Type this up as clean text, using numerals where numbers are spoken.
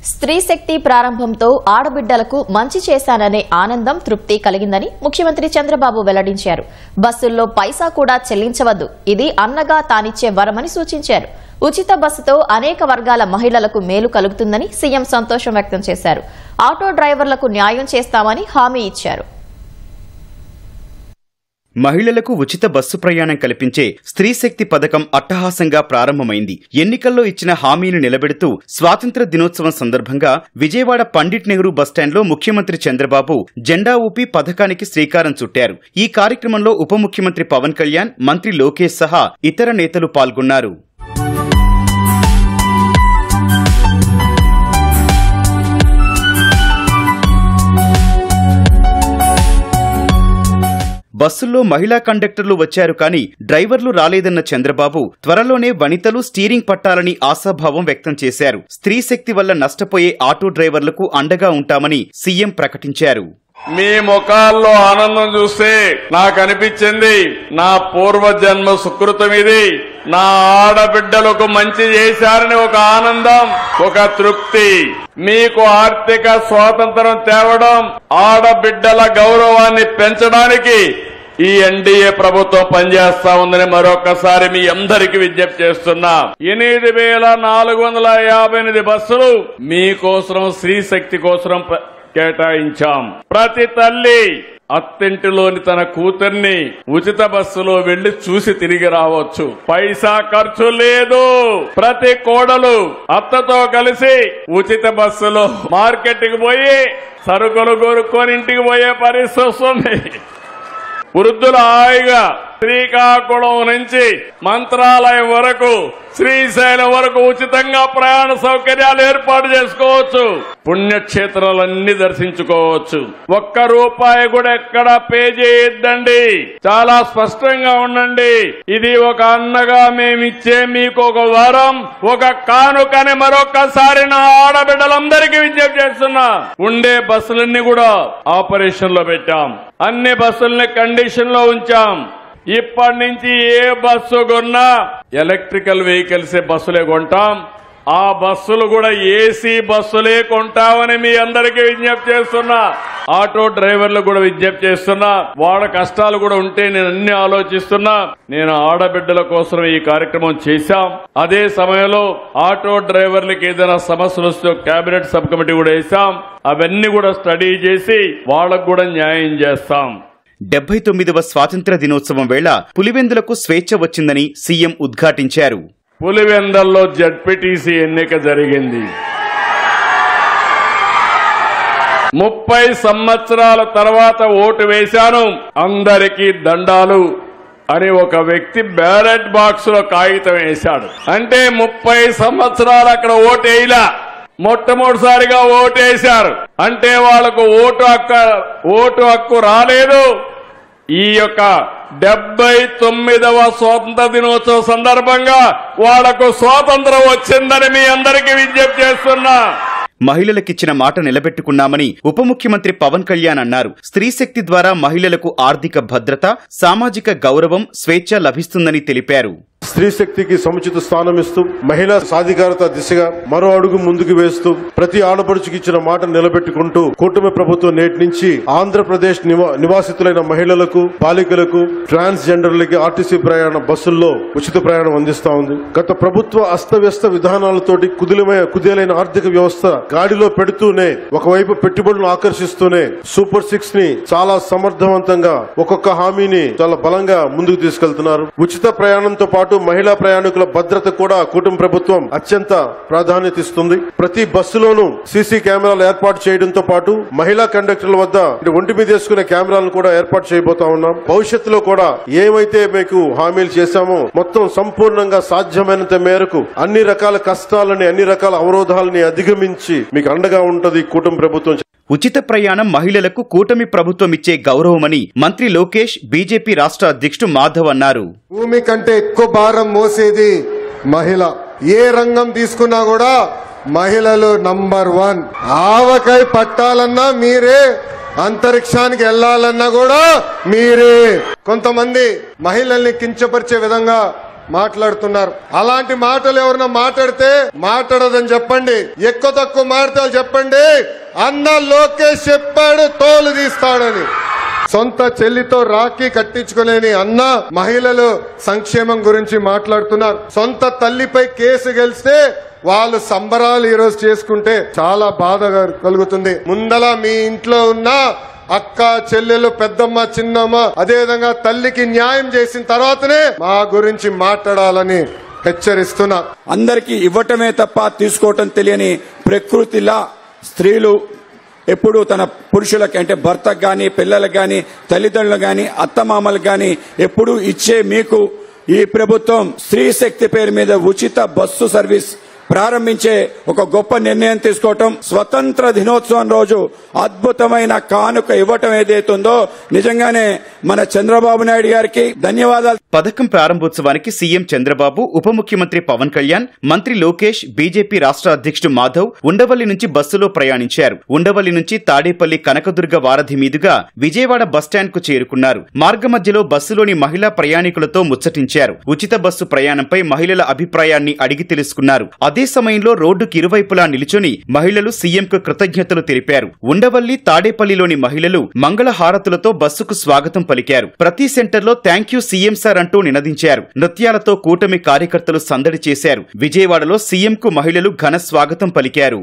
స్త్రీ శక్తి ప్రారంభంతో ఆడబిడ్డలకు మంచి చేశాననే ఆనందం తృప్తి కలిగిందని ముఖ్యమంత్రి చంద్రబాబు వెల్లడించారు. బస్సుల్లో పైసా కూడా చెల్లించవద్దు, ఇది అన్నగా తానిచ్చే వరమని సూచించారు. ఉచిత బస్సుతో అనేక వర్గాల మహిళలకు మేలు కలుగుతుందని సీఎం సంతోషం వ్యక్తం చేశారు. ఆటో డ్రైవర్లకు న్యాయం చేస్తామని హామీ ఇచ్చారు. మహిళలకు ఉచిత బస్సు ప్రయాణం కల్పించే స్త్రీ శక్తి పథకం అట్టహాసంగా ప్రారంభమైంది. ఎన్నికల్లో ఇచ్చిన హామీని నిలబెడుతూ స్వాతంత్ర దినోత్సవం సందర్భంగా విజయవాడ పండిట్ నెహ్రూ బస్టాండ్లో ముఖ్యమంత్రి చంద్రబాబు జెండా ఊపి పథకానికి శ్రీకారం చుట్టారు. ఈ కార్యక్రమంలో ఉప ముఖ్యమంత్రి పవన్ కళ్యాణ్, మంత్రి లోకేష్ సహా ఇతర నేతలు పాల్గొన్నారు. బస్సుల్లో మహిళా కండక్టర్లు వచ్చారు కానీ డ్రైవర్లు రాలేదన్న చంద్రబాబు త్వరలోనే వనితలు స్టీరింగ్ పట్టాలని ఆశాభావం వ్యక్తం చేశారు. స్త్రీ శక్తి వల్ల నష్టపోయే ఆటో డ్రైవర్లకు అండగా ఉంటామని సీఎం ప్రకటించారు. మీ ముఖాల్లో ఆనందం చూస్తే నాకు అనిపించింది, నా పూర్వజన్మ సుకృతం ఇది. నా ఆడబిడ్డలకు మంచి చేశారని ఒక ఆనందం, ఒక తృప్తి. మీకు ఆర్థిక స్వాతంత్రం తేవడం, ఆడబిడ్డల గౌరవాన్ని పెంచడానికి ఈ ఎన్డీఏ ప్రభుత్వం పనిచేస్తా ఉందని మరొకసారి మీ అందరికీ విజ్ఞప్తి చేస్తున్నా. 8,458 బస్సులు మీకోసం, స్త్రీ శక్తి కోసం కేటాయించాం. ప్రతి తల్లి అత్తింటిలోని తన కూతుర్ని ఉచిత బస్సులో వెళ్లి చూసి తిరిగి రావచ్చు. పైసా ఖర్చు లేదు. ప్రతి కోడలు అత్తతో కలిసి ఉచిత బస్సులో మార్కెట్కి పోయి సరుకులు కొనుక్కొని ఇంటికి పోయే పరిస్థితి వస్తుంది. వృద్ధులు హాయిగా శ్రీకాకుళం నుంచి మంత్రాలయం వరకు, శ్రీశైలం వరకు ఉచితంగా ప్రయాణ సౌకర్యాలు ఏర్పాటు చేసుకోవచ్చు. పుణ్యక్షేత్రాలన్నీ దర్శించుకోవచ్చు. ఒక్క రూపాయి కూడా ఎక్కడ పే చేయొద్దండి. చాలా స్పష్టంగా ఉండండి. ఇది ఒక అన్నగా మేమిచ్చే మీకు ఒక వరం, ఒక కానుకని మరొకసారి నా ఆడబిడ్డలందరికీ విజ్ఞప్తి చేస్తున్నా. ఉండే బస్సులన్నీ కూడా ఆపరేషన్ లో పెట్టాం. అన్ని బస్సుల్ని కండిషన్ లో ఉంచాం. ఇప్పటి నుంచి ఏ బస్సు కొన్నా ఎలక్ట్రికల్ వెహికల్స్ బస్సులే కొంటాం. ఆ బస్సులు కూడా ఏసీ బస్సులే కొంటామని మీ అందరికీ విజ్ఞప్తి చేస్తున్నా. ఆటో డ్రైవర్లు కూడా విజ్ఞప్తి చేస్తున్నా. వాళ్ళ కష్టాలు కూడా ఉంటే నేను అన్ని ఆలోచిస్తున్నా. నేను ఆడబిడ్డల కోసం ఈ కార్యక్రమం చేశాం. అదే సమయంలో ఆటో డ్రైవర్లకు ఏదైనా సమస్యలు వస్తే కేబినెట్ సబ్ కమిటీ కూడా వేశాం. అవన్నీ కూడా స్టడీ చేసి వాళ్ళకు కూడా న్యాయం చేస్తాం. 79వ స్వాతంత్ర దినోత్సవం వేళ పులివెందులకు స్వేచ్ఛ వచ్చిందని సీఎం ఉద్ఘాటించారు. పులివెందల్లో జడ్పీటీసీ ఎన్నిక జరిగింది. 30 సంవత్సరాల తర్వాత ఓటు వేశాను, అందరికీ దండాలు అని ఒక వ్యక్తి బ్యాలెట్ బాక్స్ లో కాగితం వేశాడు. అంటే 30 సంవత్సరాలు అక్కడ ఓటు వేయలా, మొట్టమొదటిసారిగా ఓటేశారు. అంటే వాళ్లకు ఓటు హక్కు రాలేదు. ఈ యొక్క 79వ స్వాతంత్ర దినోత్సవ సందర్భంగా వాళ్లకు స్వాతంత్రం వచ్చిందని మీ అందరికీ విజ్ఞప్తి చేస్తున్నా. మహిళలకిచ్చిన మాట నిలబెట్టుకున్నామని ఉప ముఖ్యమంత్రి పవన్ కళ్యాణ్ అన్నారు. స్త్రీ శక్తి ద్వారా మహిళలకు ఆర్థిక భద్రత, సామాజిక గౌరవం, స్వేచ్ఛ లభిస్తుందని తెలిపారు. స్త్రీ శక్తికి సముచిత స్థానం ఇస్తూ మహిళా సాధికారత దిశగా మరో అడుగు ముందుకు వేస్తూ ప్రతి ఆడపడుచుకి ఇచ్చిన మాట నిలబెట్టుకుంటూ కూటమి ప్రభుత్వం నేటి నుంచి ఆంధ్రప్రదేశ్ నివాసితులైన మహిళలకు, బాలికలకు, ట్రాన్స్జెండర్లకి ఆర్టీసీ బస్సుల్లో ఉచిత ప్రయాణం అందిస్తా ఉంది. గత ప్రభుత్వ అస్తవ్యస్త విధానాలతోటి కుదేలైన ఆర్థిక వ్యవస్థ గాడిలో పెడుతూనే, ఒకవైపు పెట్టుబడులను ఆకర్షిస్తూనే సూపర్ 6 ని చాలా సమర్థవంతంగా ఒక్కొక్క హామీని చాలా బలంగా ముందుకు తీసుకెళ్తున్నారు. ఉచిత ప్రయాణంతో పాటు మహిళా ప్రయాణికుల భద్రత కూడా కూటమి ప్రభుత్వం అత్యంత ప్రాధాన్యత ఇస్తుంది. ప్రతి బస్సులోనూ సీసీ కెమెరాలు ఏర్పాటు చేయడంతో పాటు మహిళా కండక్టర్ల వద్ద ఒంటి మీద వేసుకునే కెమెరాలను కూడా ఏర్పాటు చేయబోతా ఉన్నాం. భవిష్యత్తులో కూడా ఏమైతే మీకు హామీలు చేశామో మొత్తం సంపూర్ణంగా సాధ్యమైనంత మేరకు అన్ని రకాల కష్టాలని, అన్ని రకాల అవరోధాలని అధిగమించి మీకు అండగా ఉంటది కూటమి ప్రభుత్వం. ఉచిత ప్రయాణం మహిళలకు కూటమి ప్రభుత్వం ఇచ్చే గౌరవమని మంత్రి లోకేష్, బీజేపీ రాష్ట్ర అధ్యక్షుడు మాధవ్ అన్నారు. భూమి కంటే ఎక్కువ భారం మోసేది మహిళ. ఏ రంగం తీసుకున్నా కూడా మహిళలు నంబర్ 1. ఆవకాయ పట్టాలన్నా మీరే, అంతరిక్షానికి వెళ్లాలన్నా కూడా మీరే. కొంతమంది మహిళల్ని కించపరిచే విధంగా మాట్లాడుతున్నారు. అలాంటి మాటలు ఎవరైనా మాట్లాడితే మాట్లాడదని చెప్పండి. ఎక్కువ తక్కువ మాట్లాడాలి చెప్పండి. అన్న లోకేష్ చెప్పాడు తోలు తీస్తాడని. సొంత చెల్లితో రాఖీ కట్టించుకునేని అన్న మహిళలు సంక్షేమం గురించి మాట్లాడుతున్నారు. సొంత తల్లిపై కేసు గెలిస్తే వాళ్ళు సంబరాలు ఈ రోజు చేసుకుంటే చాలా బాధ కలుగుతుంది. ముందల మీ ఇంట్లో ఉన్న అక్క చెల్లెలు పెద్దమ్మ చిన్నమ్మ అదేవిధంగా తల్లికి న్యాయం చేసిన తర్వాతనే మా గురించి మాట్లాడాలని హెచ్చరిస్తున్నా. అందరికీ ఇవ్వటమే తప్ప తీసుకోవటం తెలియని ప్రకృతిలా స్త్రీలు ఎప్పుడు తన పురుషులకి అంటే భర్తకు గాని పిల్లలకు గాని తల్లిదండ్రులకు గాని అత్తమామలకు గాని ఎప్పుడు ఇచ్చే మీకు ఈ ప్రభుత్వం స్త్రీ శక్తి పేరు మీద ఉచిత బస్సు సర్వీస్ ప్రారంభించే ఒక గొప్ప నిర్ణయం తీసుకోవటం, స్వతంత్ర దినోత్సవం రోజు అద్భుతమైన కానుక ఇవ్వటం ఏదైతుందో నిజంగానే మన చంద్రబాబు నాయుడు గారికి ధన్యవాదాలు. పథకం ప్రారంభోత్సవానికి సీఎం చంద్రబాబు, ఉప ముఖ్యమంత్రి పవన్ కళ్యాణ్, మంత్రి లోకేష్, బీజేపీ రాష్ట్ర అధ్యక్షుడు మాధవ్ ఉండవల్లి నుంచి బస్సులో ప్రయాణించారు. ఉండవల్లి నుంచి తాడేపల్లి కనకదుర్గ వారధి మీదుగా విజయవాడ బస్టాండ్ కు చేరుకున్నారు. మార్గమధ్యలో బస్సులోని మహిళా ప్రయాణికులతో ముచ్చటించారు. ఉచిత బస్సు ప్రయాణంపై మహిళల అభిప్రాయాన్ని అడిగి తెలుసుకున్నారు. అదే సమయంలో రోడ్డుకి ఇరువైపులా నిలుచుని మహిళలు సీఎంకు కృతజ్ఞతలు తెలిపారు. ఉండవల్లి తాడేపల్లిలోని మహిళలు మంగళహారతులతో బస్సుకు స్వాగతం పలికారు. ప్రతి సెంటర్లో థ్యాంక్యూ సీఎం సార్ అంటూ నినదించారు. నృత్యాలతో కూటమి కార్యకర్తలు సందడి చేశారు. విజయవాడలో సీఎంకు మహిళలు ఘన స్వాగతం పలికారు.